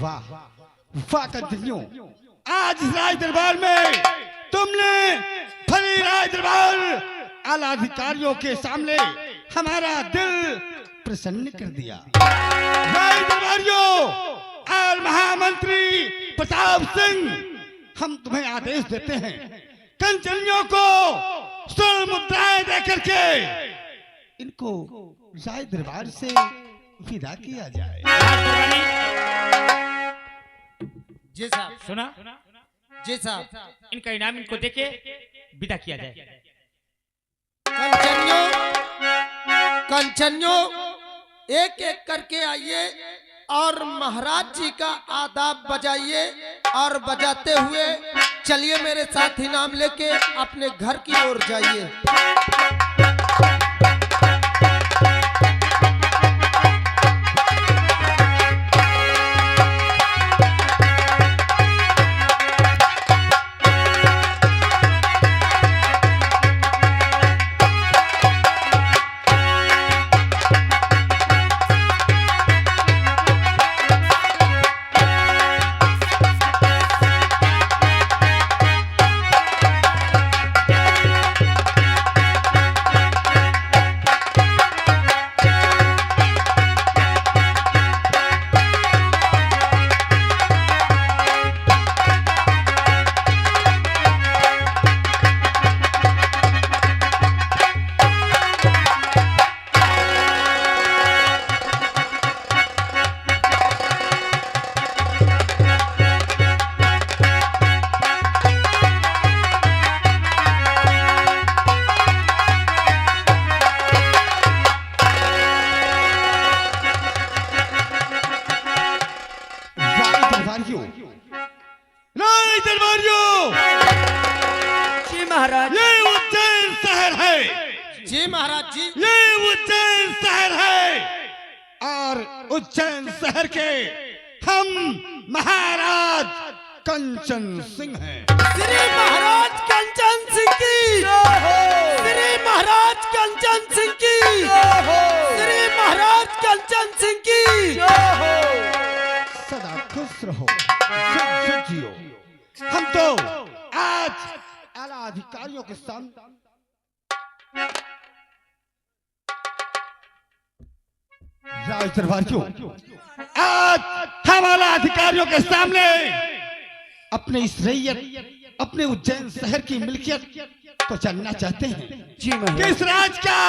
वाह वाह कंचनियों, आज इस राज दरबार में तुमने भली राज दरबार आला अधिकारियों के सामने हमारा दिल प्रसन्न कर दिया। राज दरबारियों और महामंत्री प्रताप सिंह, हम तुम्हें आदेश देते हैं कंचनियों को स्वर्ण मुद्राएं देकर के इनको राज दरबार से विदा किया जाए। जी साहब। सुना? जी साहब। इनका इनाम इनको देके विदा किया जाए। कंचनियों, कंचनियों एक एक करके आइए और महाराज जी का आदाब बजाइए और बजाते हुए चलिए मेरे साथ इनाम लेके अपने घर की ओर जाइए। जी महाराज। ये उज्जैन शहर है। जी महाराज जी। ये उज्जैन शहर है और उज्जैन शहर के हम महाराज कंचन सिंह हैं। श्री महाराज कंचन सिंह की, श्री महाराज कंचन सिंह की, श्री महाराज कंचन सिंह की। सदा खुश रहो, सुख जियो। हम तो आज आला अधिकारियों के सामने राज दरबारियों, आज हम आला अधिकारियों के सामने अपने इस रैयत, अपने उज्जैन शहर की मिल्कियत को जानना चाहते हैं। जी कि इस राज का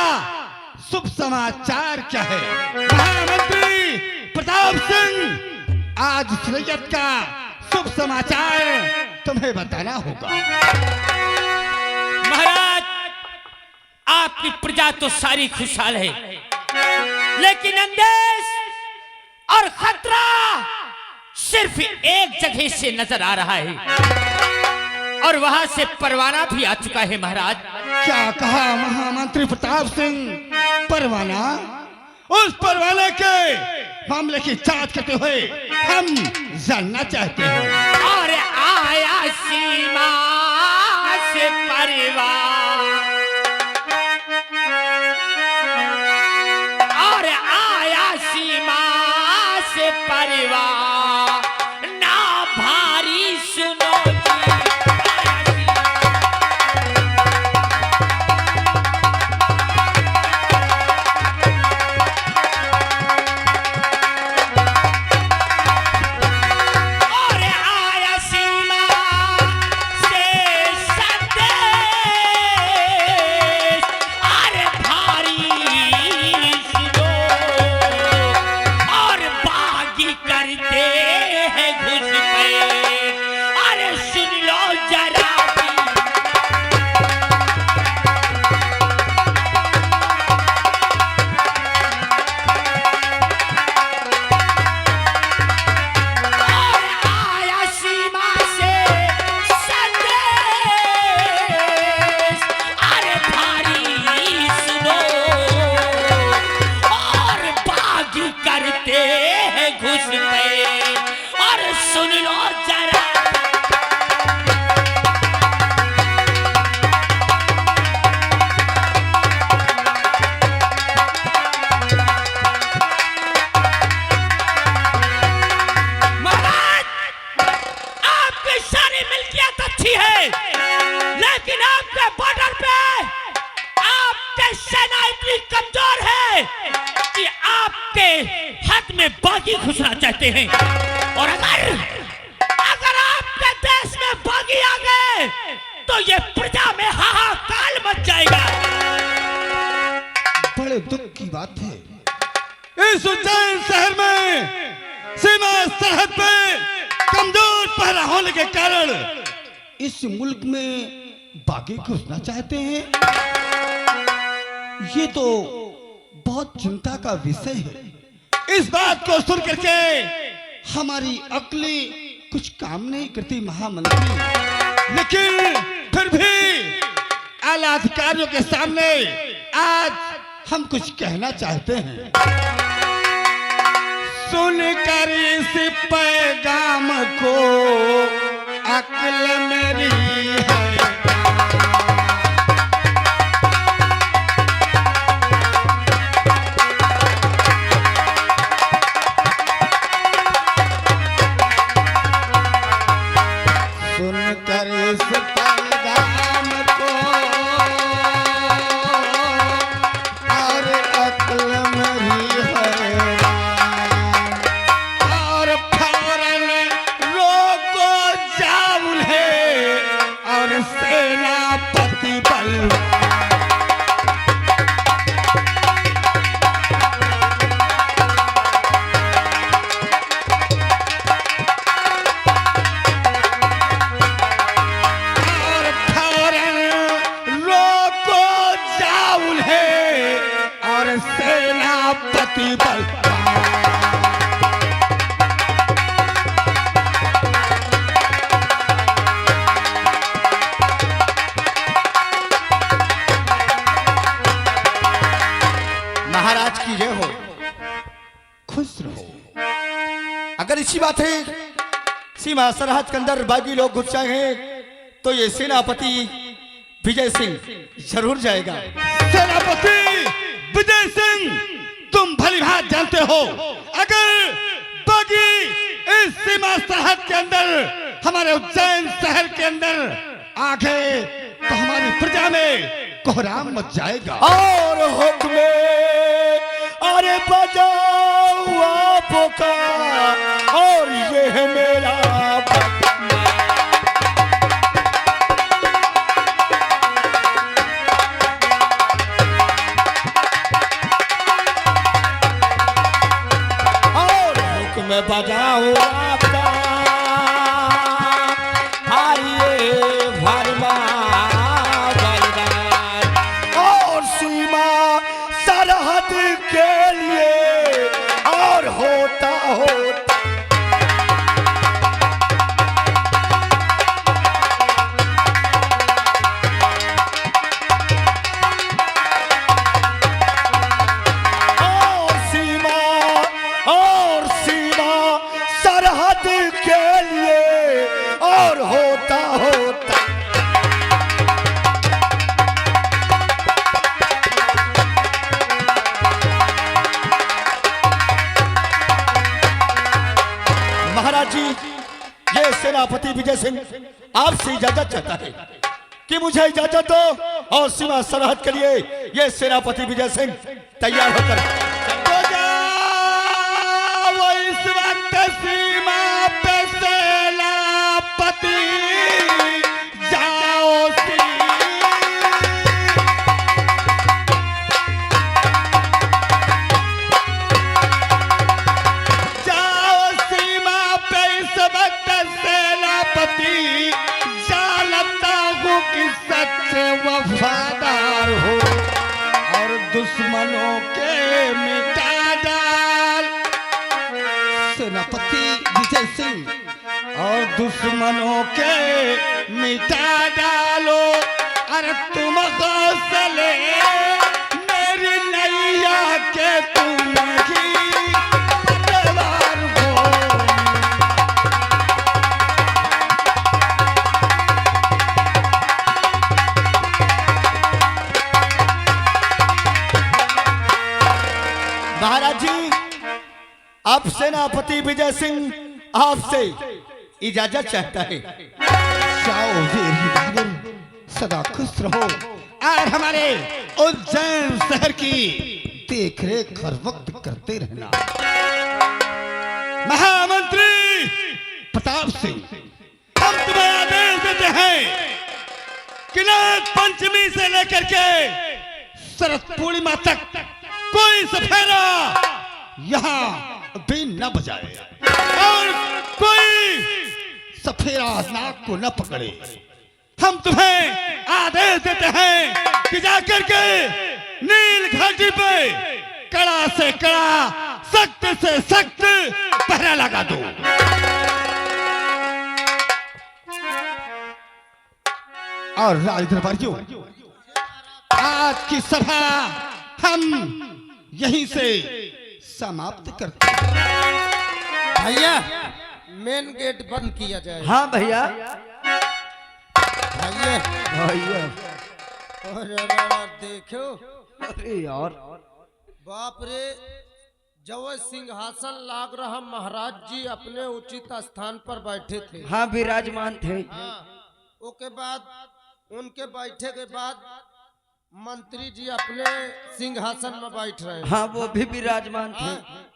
शुभ समाचार क्या है। महामंत्री प्रताप सिंह, आज इस रैयत का शुभ समाचार तुम्हें बताना होगा। महाराज, आपकी प्रजा तो सारी खुशहाल है, लेकिन अंदेश और खतरा सिर्फ एक जगह से नजर आ रहा है और वहां से परवाना भी आ चुका है। महाराज, क्या कहा महामंत्री प्रताप सिंह? परवाना? उस परवाने के मामले की जांच करते हुए हम जानना चाहते हैं। और आया सीमा से परिवार, और आया सीमा से परिवार, ना भारी सुनो करते हैं घुस पे। और सुन लो जरा रहते हैं। और अगर आपके देश में बागी आ गए तो ये प्रजा में हाहाकार मच जाएगा। बड़े दुख की बात है, इस उज्जैन शहर में सीमा सरहद पे कमजोर पहरा होने के कारण इस मुल्क में बागी घुसना चाहते हैं। ये तो बहुत चिंता का विषय है। इस बात को सुन करके हमारी अक्ली कुछ काम नहीं करती महामंत्री, लेकिन फिर भी आला अधिकारियों के सामने आज हम कुछ कहना चाहते हैं। सुनकर इस पैगाम को अक्ल मेरी है, सुनकर इस पैगाम को और अक्ल मेरी है, और फौरन रोको जाऊं है और सेनापति बल। सेनापति बल महाराज की जय हो। खुश रहो। अगर इसी बात है सीमा सरहद के अंदर बागी लोग घुस जाएंगे तो ये सेनापति विजय सिंह जरूर जाएगा। सेनापति विजय सिंह, तुम भली भांति जानते हो, अगर बागी इस सीमा सरहद के अंदर हमारे उज्जैन शहर के अंदर आ गए तो हमारी प्रजा में कोहराम मच जाएगा। और हुक्म अरे बजाओ आपका और ये है मेरा में बजाओ आपका हारिए भरमा बलिदान और सीमा सरहद के लिए और होता होता सरहद के लिए और होता होता महाराज जी, ये सेनापति विजय सिंह आपसे इजाजत चाहता है कि मुझे इजाजत दो और सीमा सरहद के लिए ये सेनापति विजय सिंह तैयार होकर इस वक्त सीमा पे सेनापति जाओ सीमा पे इस वक्त सेनापति, जानता हूँ कि सच्चे वफादार हो और दुश्मनों के मिटा डाल। सेनापति विजय सिंह और दुश्मनों के मिटा डालो। अरे तुम हौसले मेरी नैया के तुम ही पतवार हो। महाराज जी, अब सेनापति विजय सिंह आपसे इजाजत चाहता है। जाओ वीर बहादुर, सदा खुश रहो और हमारे उज्जैन शहर की देख रेख हर वक्त करते रहना। महामंत्री प्रताप सिंह, हम तुम्हें आदेश देते हैं कि नाग पंचमी से लेकर के शरद पूर्णिमा तक कोई सफेरा यहाँ भी न बजाए और कोई सफेरा नाग को न पकड़े। हम तुम्हें आदेश देते हैं कि जाकर के नील घाटी पे कड़ा से कड़ा, सख्त से सख्त पहरा लगा दो। और राज दरबारियों, आज की सभा हम यहीं से समाप्त करते हैं। भैया मेन गेट बंद किया जाए। हाँ भैया। भैया भैया और देखो, अरे यार, बाप रे, जब सिंहासन लाग रहा, महाराज जी अपने उचित स्थान पर बैठे थे। हाँ विराजमान थे। हाँ, उसके बाद उनके बैठे के बाद मंत्री जी अपने सिंहासन में बैठ रहे हैं। हाँ वो भी विराजमान थे। हाँ,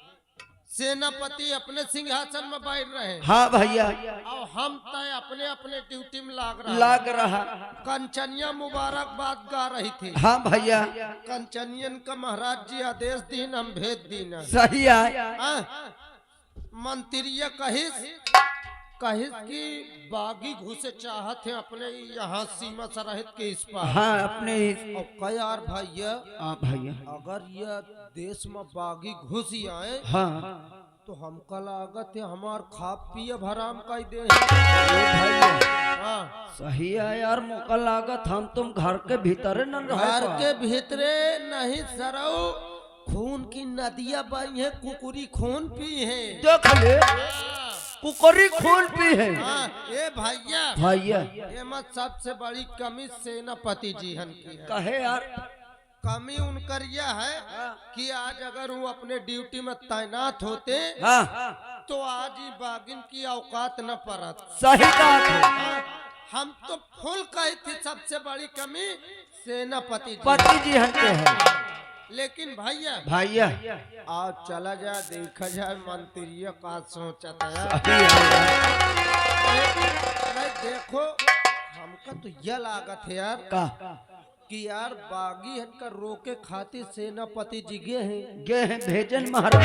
सेनापति अपने सिंहासन में बैठ रहे हैं। हाँ भैया, और हम तय अपने अपने ड्यूटी में लाग रहा। कंचनिया मुबारकबाद गा रही थी। हाँ भैया, कंचनियन का महाराज जी आदेश दीन, हम भेज दीन। सही है। मंत्री कहिस की बागी घुसे चाहत है अपने यहाँ सीमा सरहद के इस पार। हाँ अपने और कयार भैया, हाँ भैया, अगर यह देश में बागी घुस आए हाँ तो हमका लागत है हमार खा पिए भराम का दे। भैया हाँ, सही है यार, मौका लागत हम तुम घर के भीतर न रहे। घर के भीतरे नहीं सरऊ, खून की नदियां बही है, कुकुरी खून पी है। देख ले, कुकरी खून पी है। हाँ, ये भैया भैया ये मत सबसे बड़ी कमी सेनापति जी हन की है। कहे यार, कमी उनकर यह है कि आज अगर वो अपने ड्यूटी में तैनात होते हाँ तो आज ही बागिन की औकात न पड़त। सही बात है। हाँ, हम तो फुल कही थी सबसे बड़ी कमी सेनापति जी। पति जी हंते हैं। लेकिन भैया भैया आज चला जाए, देखा जाए मंत्री का सोचता है। सही है नहीं देखो, हमका तो यह लागत है यार का कि यार बागी हन का रोके खातिर सेनापति जी गे हैं भेजन महाराज।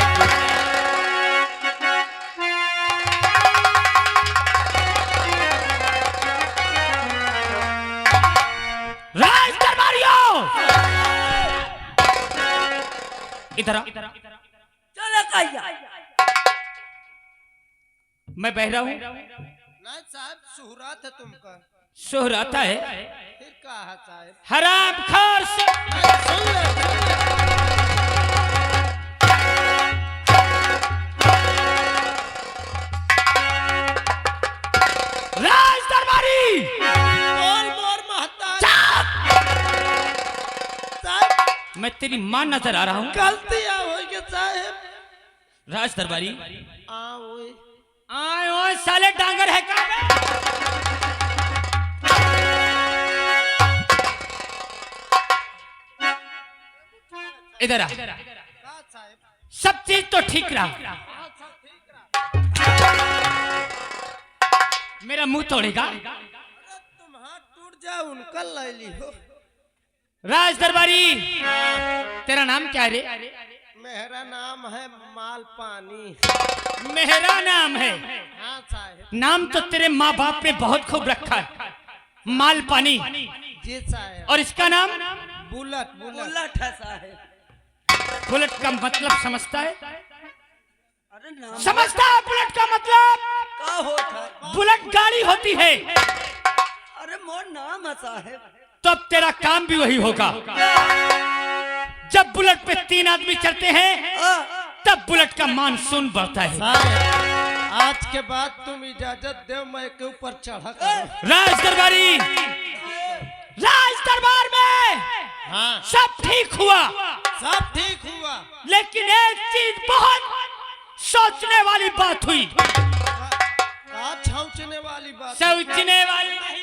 राज दरबारियों, इधर आ। चले कहिया, मैं बहरा हूँ। नहीं साहब, सुहरात है तुमका। सोहराता है। फिर कहा साहब, हराम खोर से सुन ले। राज दरबारी, बोल मोर महता साहब, मैं तेरी मां नजर आ रहा हूँ। गलती होगी साहब। राज दरबारी, ओए आए ओए साले डांगर है का? इधर आ। साहब, सब चीज तो ठीक रहा, सब ठीक रहा। मेरा मुंह तोड़ेगा। तुम हाथ टूट जाओ, उनका ले ली हो। राज दरबारी, तेरा नाम क्या है रे? मेरा नाम है माल पानी। मेरा नाम है। हाँ साहब। नाम तो तेरे माँ बाप ने बहुत खूब रखा है, माल पानी। जी साहब। और इसका नाम बुलेट। बुलेट है साहब। बुलेट का मतलब समझता है? अरे नाम समझता है बुलेट का मतलब? का होता है? बुलेट गाड़ी होती है। अरे मोर नाम है साहब। तो अब तेरा काम भी वही होगा। जब बुलेट पे 3 आदमी चलते हैं तब बुलेट का मानसून बढ़ता है। साहब, आज के बाद तुम इजाजत दो, मैं के ऊपर चढ़ा करूं। राज दरबारी, राज दरबार में हाँ, सब ठीक हुआ, सब ठीक हुआ। लेकिन एक चीज बहुत सोचने वाली बात हुई। कहा छौचने वाली बात? सोचने वाली नहीं।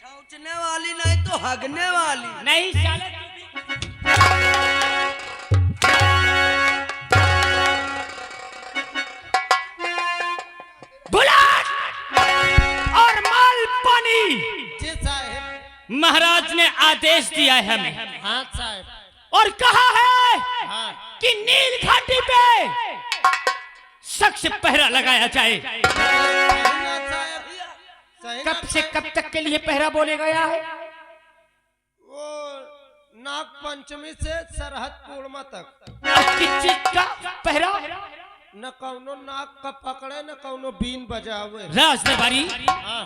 छौचने वाली नहीं तो हगने वाली। नहीं दिया है हमें हाँ साहब, और कहा है हाँ कि नील घाटी पे सख्त पहरा लगाया जाए। ना साहब, सही ना कब से कब तक के लिए पहरा बोले गया है? वो नाग पंचमी से सरहद पूर्णिमा तक। किस चीज का पहरा? न कौनो नाग का पकड़े न कौनो बीन बजावे। राजदरबारी, हाँ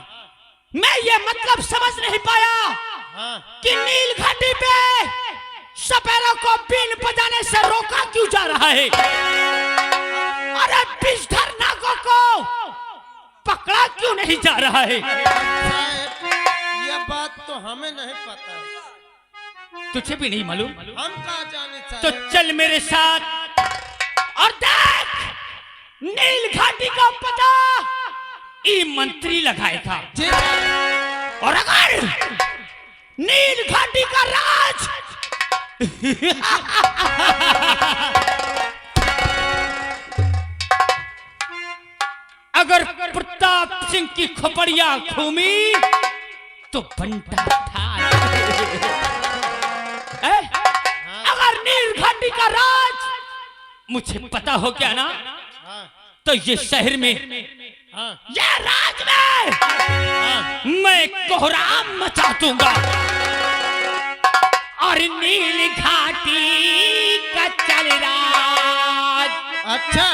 मैं ये मतलब समझ नहीं पाया हाँ कि नील घाटी पे सपेरों को बीन बजाने से रोका क्यों जा रहा है? अरे विषधर नागों को पकड़ा क्यों नहीं जा रहा है? साहब, ये बात तो हमें नहीं पता, तुझे भी नहीं मालूम? हम कहाँ जाने तो साहब। चल मेरे साथ और देख, नील घाटी का पता ई मंत्री लगाएगा, जी साहब। और अगर नील घाटी का राज अगर प्रताप सिंह की खोपड़िया घूमी तो बंटा था। अगर नील घाटी का राज मुझे पता हो गया ना, हाँ तो ये शहर में, हाँ ये राज में मैं कोहराम मचा दूंगा और नील घाटी का चल राज। अच्छा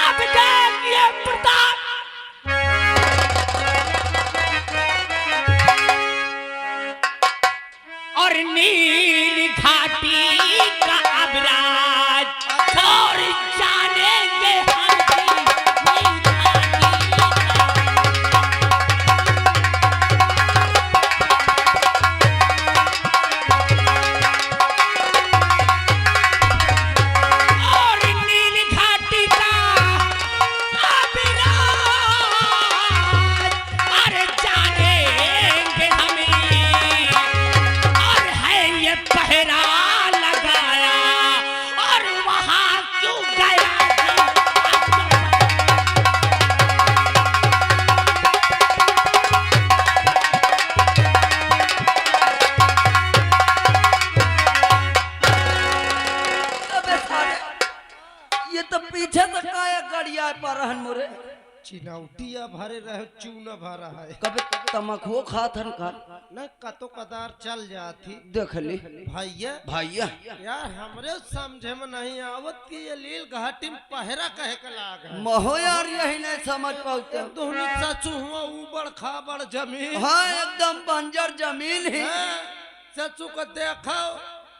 अब देखिए प्रताप, और नील घाटी का अब राज, और जानेंगे हम भी नील घाटी और नील घाटी का अब राज, अरे जानेंगे हम भी। और है ये पहरा लगाया और वहां क्यों गया? अबे साले, ये तो पीछे से काया गड़िया पर रहन मोरे। चिनौटिया भरे रहे चूना भरा है। कभी तमखो खाथन का न कतो कदार चल जाती। देख ली भैया भैया। यार हमरे समझे में नहीं आवत कि ये लील घाटी में पहरा कहे के लाग है। महो यार यही नहीं समझ पाते। दोनों सचू हुआ ऊबड़ खाबड़ जमीन। हाँ एकदम बंजर जमीन ही। हाँ, सचू को देखो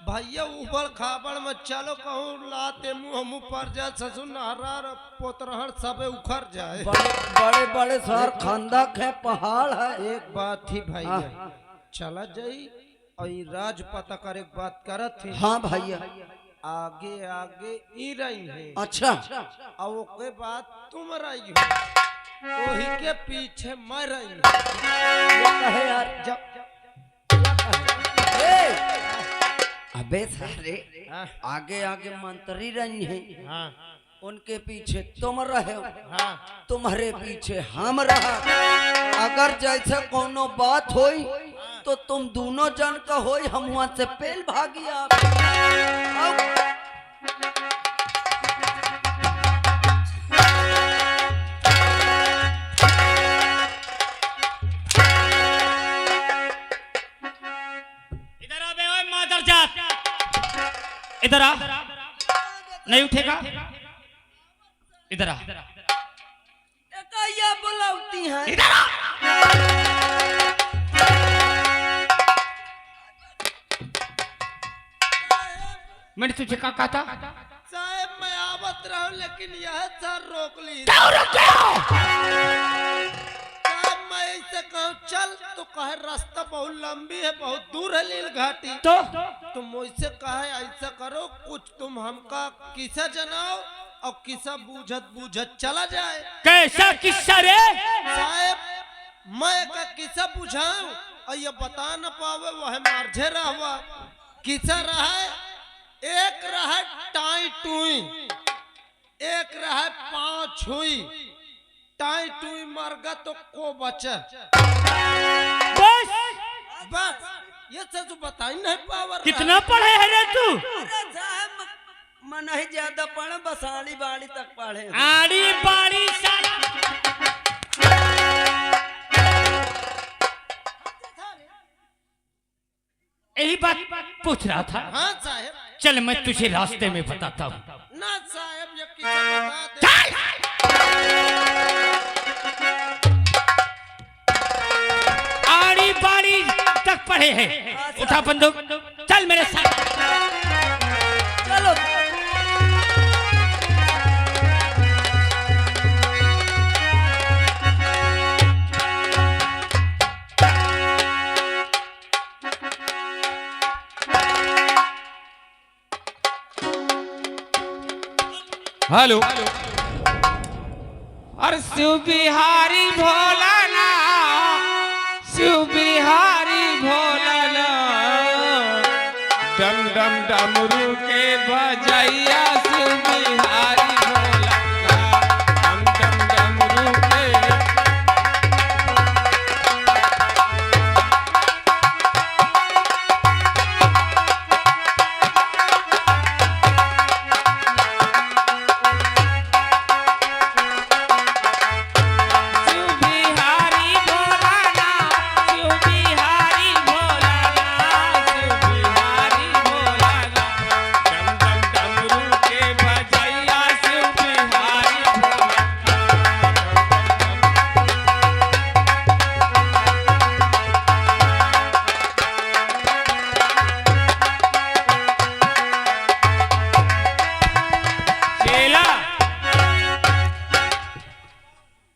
भैया ऊबड़ खाबड़ में चलो कहूँ लाते मुँह मुँह पर जा ससु नहरार पोतरहर सबे उखड़ जाए। बड़े बड़े बड़े शहर खंदक है, पहाड़ है। एक बात थी भैया, हाँ। चला जाई और ई राज पता कर एक बात करत थी। हाँ भैया। आगे आगे ई रही है, अच्छा और ओके बाद तुम रही हो, वही के पीछे मैं रही हूँ। ये कहे यार जब ए, अबे सारे हाँ आगे आगे मंत्री रही है, हाँ उनके पीछे तुम रहे हो, हाँ तुम्हारे पीछे हम रहा। अगर जैसे कोनो बात होई तो तुम दोनों जन का होई, हम वहां से पेल भागी आप। इधर आ बे, ओए मादर जात, इधर आ। नहीं उठेगा? इधर आ, क्या बुलाती हैं? इधर आ। मैंने तुझे क्या कहा था? साहब मैं आवत रहूं लेकिन यह सर रोक ली। क्यों रुके हो? साहब मैं ऐसे कहूँ चल तो कहे रास्ता बहुत लंबी है, बहुत दूर है लील घाटी। तो तुम मुझसे कहे ऐसा करो कुछ तुम हमका किस्सा जनाओ और किस्सा बूझत बूझत चला जाए। कैसा किस्सा रे? साहब मैं का किस्सा बुझाऊं और ये बता न पावे वह मार्झे रहा किस्सा रहा। एक रहा टाई टुई, एक रहा पांव छुई। टाई टुई मर गा तो को बचे बस बस। ये तो बता ही नहीं पावर कितना पढ़े है रे तू? अरे साहब मन ही ज्यादा पढ़े, बस आड़ी बाड़ी तक पढ़े। आड़ी बाड़ी साला। यही बात पूछ रहा था। हाँ साहब। चल मैं तुझे रास्ते में बताता हूँ। ना साहब ये किसे बता दे। आड़ी बाड़ी तक पढ़े हैं। उठा बंदूक, चल मेरे साथ। चलो हेलो। अरे शिव बिहारी भोलाना, शिव बिहारी भोलाना, डम डम डमरू के बजैया शिव बिहारी भोलाना, डम डम डमरू के।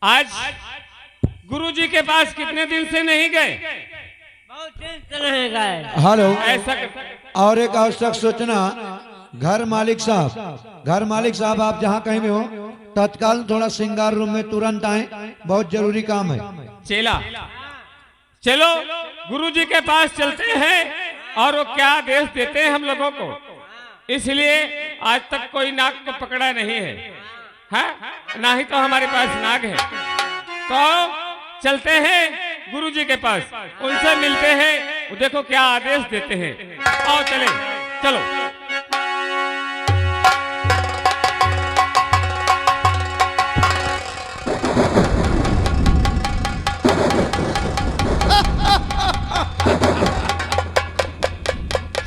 आज गुरुजी के पास कितने दिन से नहीं गए? बहुत दिन से नहीं गए। हेलो। ऐसा और एक आवश्यक सूचना, घर मालिक साहब आप जहाँ कहीं भी हो तत्काल थोड़ा श्रृंगार रूम में तुरंत आए, बहुत जरूरी काम है। चेला, चलो गुरुजी के पास चलते हैं और वो क्या आदेश देते हैं हम लोगों को। इसलिए आज तक कोई नाग को पकड़ा नहीं है, ना ही तो हमारे पास नाग है। तो चलते हैं गुरुजी के पास, उनसे मिलते हैं, वो देखो क्या आदेश देते हैं। आओ चले, चलो।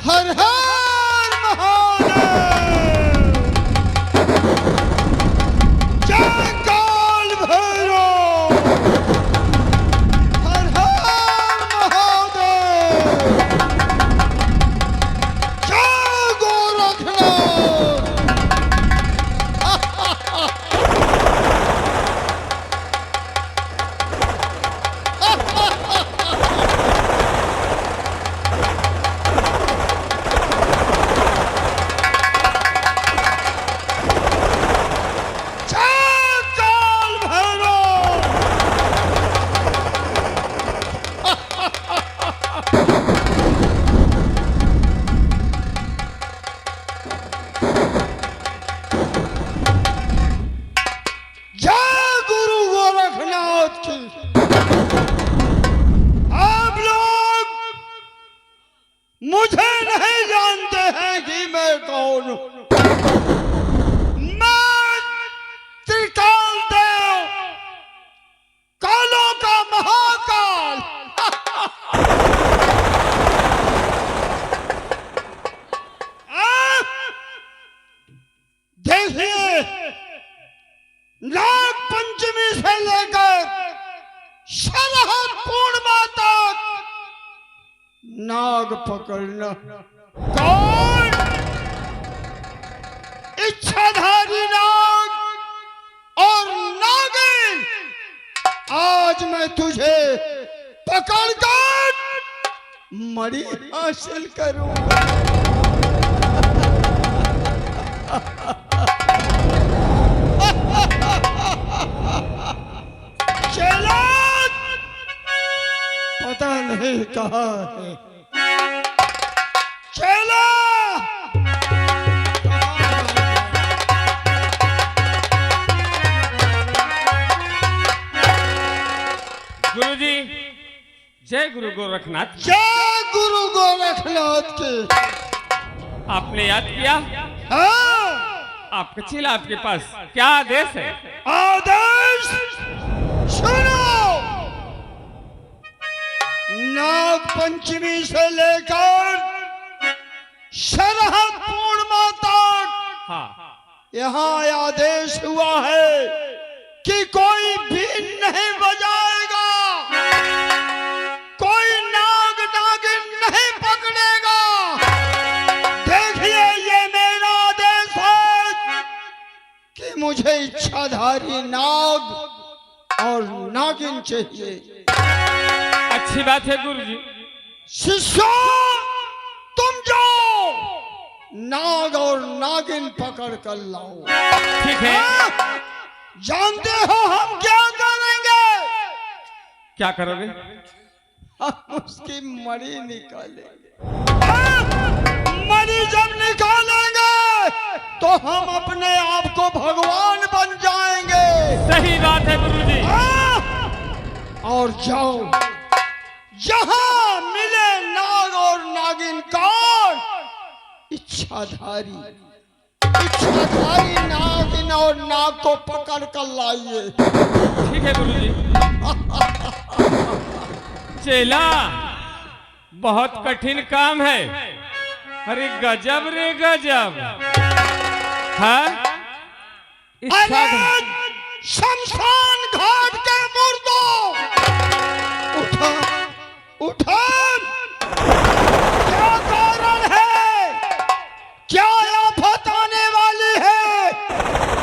हर हर महादेव, जय काल भैरव, हर हर महादेव, जय गोरखनाथ। जय काल भैरव। जय गुरु गोरखनाथ की। आप लोग मुझे नहीं जानते हैं कि मैं कौन हूं। मैं त्रिकाल देव, कालों का महाकाल। देखिए, नाग पंचमी से लेकर शरहद पूर्णिमा तक नाग पकड़ना। कौन? इच्छाधारी नाग और नागिन। आज मैं तुझे पकड़कर मणि हासिल करूंगा। चलो, पता नहीं कहाँ है। चलो। गुरुजी, जय गुरु गोरखनाथ। जय गुरु गोरखनाथ की। आपने याद किया? हाँ, आपके चिल आपके पास क्या आदेश है? आदेश सुनो। नाग पंचमी से लेकर शरद पूर्णिमा तक हाँ, यहाँ आदेश हुआ है कि कोई बीन नहीं बजाएगा, कोई नाग नागिन नहीं पकड़ेगा। देखिए, ये मेरा आदेश है कि मुझे इच्छाधारी नाग और नागिन चाहिए। अच्छी बात है गुरुजी। शिष्यों, तुम जाओ नाग और नागिन पकड़ कर लाओ। ठीक है। हाँ? जानते हो हम क्या करेंगे? क्या करोगे? हम उसकी मणि निकालेंगे। हाँ? मणि जब निकालेंगे तो हम अपने आप को भगवान बन जाएंगे। सही बात है गुरुजी। हाँ? और जाओ, जहां मिले नाग और नागिन कौन, इच्छाधारी नागिन और नाग को पकड़ कर लाइए। ठीक है गुरुजी। चेला, बहुत कठिन काम है। अरे गजब रे गजब। हाँ, अरे शमशान घाट के मुर्दों, उठा उठा। क्या कारण है? क्या आफत आने वाली है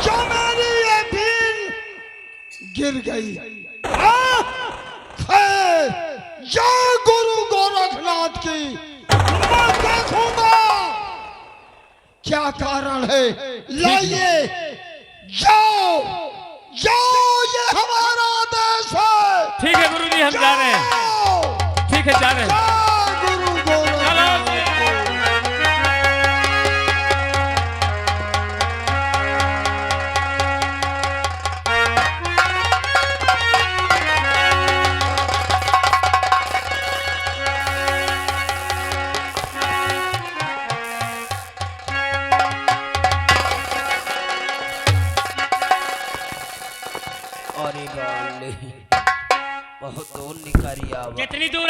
जो मेरी ये बीन गिर गई? हाँ? खैर, जय गुरु गोरखनाथ की, मैं देखूंगा क्या कारण है। लाइए, जाओ जाओ, ये हमारा आदेश है। ठीक है गुरुजी, हम जा रहे हैं। ठीक है, जा रहे हैं। गुरु गोरखनाथ। अरे बाले, बहुत दूर निकाली आवा। कितनी दूर